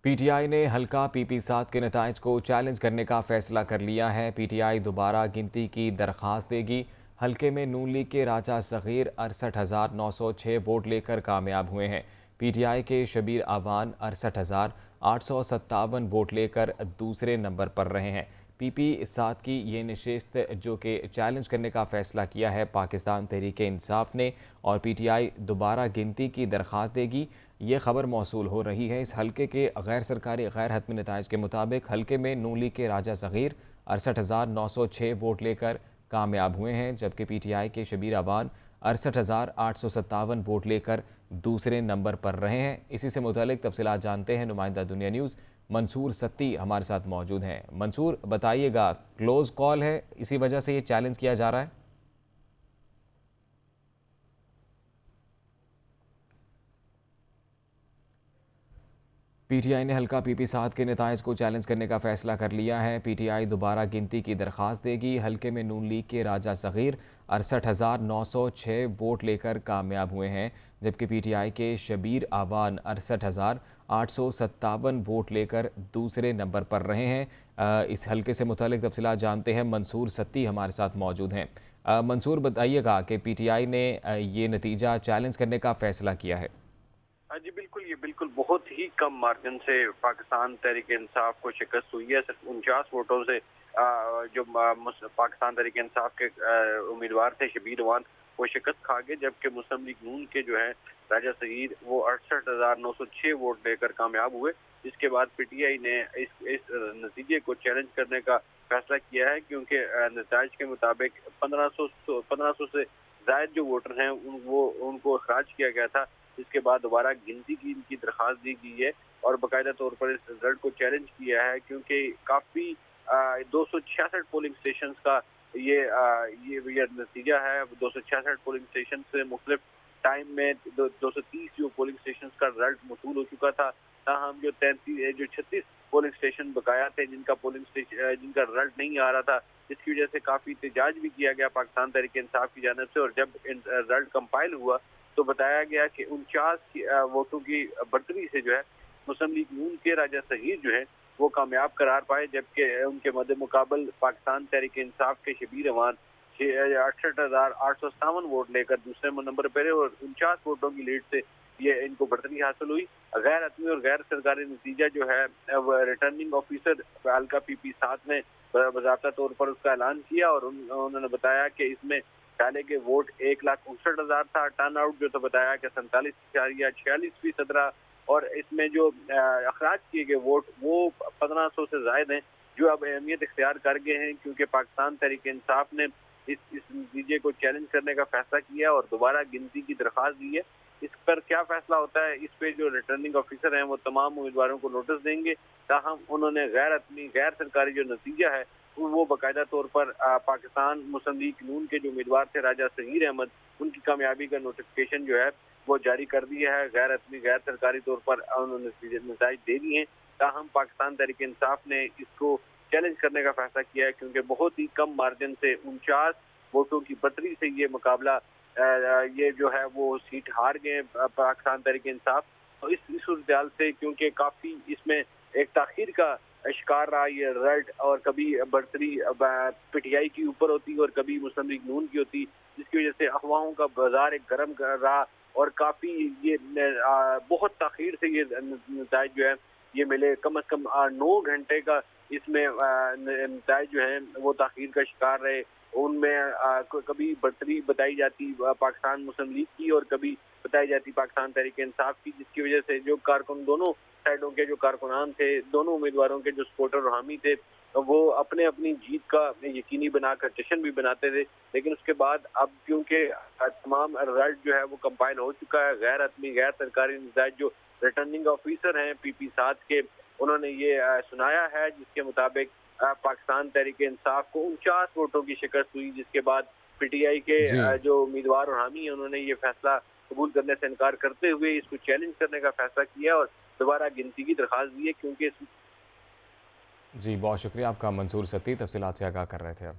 PTI ने हल्का पीपी-7 के नताइज को चैलेंज करने का फैसला कर लिया है। पीटीआई दोबारा गिनती की दरख्वास्त देगी। हल्के में नून लीग के राजा सगीर 68,906 वोट लेकर कामयाब हुए हैं। पीटीआई के शबीर आवान 68,857 वोट लेकर दूसरे नंबर पर रहे हैं। पीपी-7 की ये नशिस्त जो कि चैलेंज करने का फैसला किया है पाकिस्तान तहरीक-ए-इंसाफ ने, और पीटीआई दोबारा गिनती की दरख्वास्त देगी। ये खबर मौसूल हो रही है। इस हल्के के गैर सरकारी गैर हतमी नताइज के मुताबिक हल्के में नून लीग के राजा सगीर 68,906 वोट लेकर कामयाब हुए हैं, जबकि पीटीआई के शबीर अवान 68,857 वोट लेकर दूसरे नंबर पर रहे हैं। इसी से मुतालिक तफसीलात जानते हैं नुमाइंदा दुनिया न्यूज़ मंसूर सत्ती हमारे साथ मौजूद हैं। मंसूर, बताइएगा, क्लोज कॉल है, इसी वजह से ये चैलेंज किया जा रहा है? पीटीआई ने हल्का पीपी-7 के नताइज को चैलेंज करने का फैसला कर लिया है। पीटीआई दोबारा गिनती की दरख्वास्त देगी। हल्के में नून लीग के राजा सगीर 68,906 वोट लेकर कामयाब हुए हैं, जबकि पीटीआई के शबीर आवान 68,857 वोट लेकर दूसरे नंबर पर रहे हैं। इस हल्के से मुतालिक तफसीलात जानते हैं, मंसूर सत्ती हमारे साथ मौजूद हैं। मंसूर, बताइएगा कि पीटीआई ने ये नतीजा चैलेंज करने का फैसला किया है। हाँ जी, बिल्कुल। ये बिल्कुल बहुत ही कम मार्जिन से पाकिस्तान तहरीक इंसाफ को शिकस्त हुई है। सिर्फ 49 वोटों से जो पाकिस्तान तहरीक इंसाफ के उम्मीदवार थे शबीर अवान, वो शिकस्त खा गए, जबकि मुस्लिम लीग नून के जो है राजा सगीर वो 68,906 वोट लेकर कामयाब हुए। इसके बाद पीटीआई ने इस नतीजे को चैलेंज करने का फैसला किया है, क्योंकि नताइज के मुताबिक 1500 से जायद जो वोटर हैं उनको अखराज किया गया था। इसके बाद दोबारा गिनती की इनकी दरख्वास्त दी गई है और बाकायदा तौर पर इस रिजल्ट को चैलेंज किया है, क्योंकि काफ़ी 266 पोलिंग स्टेशन का ये नतीजा है। 266 पोलिंग स्टेशन से मुख्तलिफ टाइम में 230 जो पोलिंग स्टेशन का रिजल्ट मौसूल हो चुका था। ताहम जो 36 पोलिंग स्टेशन बकाया थे जिनका जिनका रिजल्ट नहीं आ रहा था, जिसकी वजह से काफ़ी एहतजाज भी किया गया पाकिस्तान तहरीक इंसाफ की जानिब से। और जब रिजल्ट कंपाइल हुआ तो बताया गया कि 49 वोटों की बढ़तरी से जो है मुस्लिम लीग नून के राजा सगीर जो है वो कामयाब करार पाए, जबकि उनके मद्दे मुकाबल पाकिस्तान तहरीक इंसाफ के शबीर अवान 68,857 वोट लेकर दूसरे नंबर पर है और 49 वोटों की लीड से ये इनको बढ़तरी हासिल हुई। गैर हतमी और गैर सरकारी नतीजा जो है रिटर्निंग ऑफिसर हल्का पीपी-7 ने बाकायदा तौर पर उसका ऐलान किया और उन्होंने बताया कि इसमें डाले गए वोट 1,59,000 था। टर्न आउट जो तो बताया कि 47.46% रहा और इसमें जो अखराज किए गए वोट वो 1500 से जायद हैं, जो अब अहमियत इख्तियार कर गए हैं, क्योंकि पाकिस्तान तहरीक इंसाफ ने इस नतीजे को चैलेंज करने का फैसला किया और दोबारा गिनती की दरख्वास्त दी है। इस पर क्या फैसला होता है, इस पे जो रिटर्निंग ऑफिसर हैं वो तमाम उम्मीदवारों को नोटिस देंगे। ताहम उन्होंने गैर अपनी गैर सरकारी जो नतीजा है वो बाकायदा तौर पर पाकिस्तान मुस्लिम लीग नून के जो उम्मीदवार थे राजा सगीर अहमद, उनकी कामयाबी का नोटिफिकेशन जो है वो जारी कर दिया है। गैर अपनी गैर सरकारी तौर पर उन्होंने नताइज दे दिए हैं। ताहम पाकिस्तान तहरीक इंसाफ ने इसको चैलेंज करने का फैसला किया है, क्योंकि बहुत ही कम मार्जिन से 49 वोटों की बढ़तरी से ये मुकाबला ये जो है वो सीट हार गए पाकिस्तान तहरीक इंसाफ। तो इस सूरत से, क्योंकि काफ़ी इसमें एक ताखीर का शिकार रहा ये रिजल्ट, और कभी बढ़तरी पीटीआई की ऊपर होती और कभी मुस्लिम लीग नून की होती, जिसकी वजह से अफवाहों का बाजार एक गर्म कर रहा और काफ़ी ये बहुत ताखीर से ये नताइज जो है ये मिले। कम अज़ कम 9 घंटे का इसमें नताइज जो है वो ताखीर का शिकार रहे। उनमें कभी बढ़तरी बताई जाती पाकिस्तान मुस्लिम लीग की और कभी बताई जाती पाकिस्तान तहरीक इंसाफ की, जिसकी वजह से जो कारकुन दोनों साइडों के जो कारकुनान थे, दोनों उम्मीदवारों के जो सपोर्टर और हामी थे, वो अपने अपनी जीत का यकीनी बनाकर जश्न भी बनाते थे। लेकिन उसके बाद अब क्योंकि तमाम रिजल्ट जो है वो कंपाइल हो चुका है, गैर हतमी गैर सरकारी नताइज जो रिटर्निंग ऑफिसर हैं पीपी-7 के, उन्होंने ये सुनाया है, जिसके मुताबिक पाकिस्तान तहरीक इंसाफ को 49 वोटों की शिकस्त हुई, जिसके बाद पीटीआई के जी जो उम्मीदवार और हामी हैं उन्होंने ये फैसला कबूल करने से इनकार करते हुए इसको चैलेंज करने का फैसला किया और दोबारा गिनती की दरख्वास्त दी है, क्योंकि जी, बहुत शुक्रिया आपका मंसूर सत्ती, तफसीलात से आगाह कर रहे थे आप।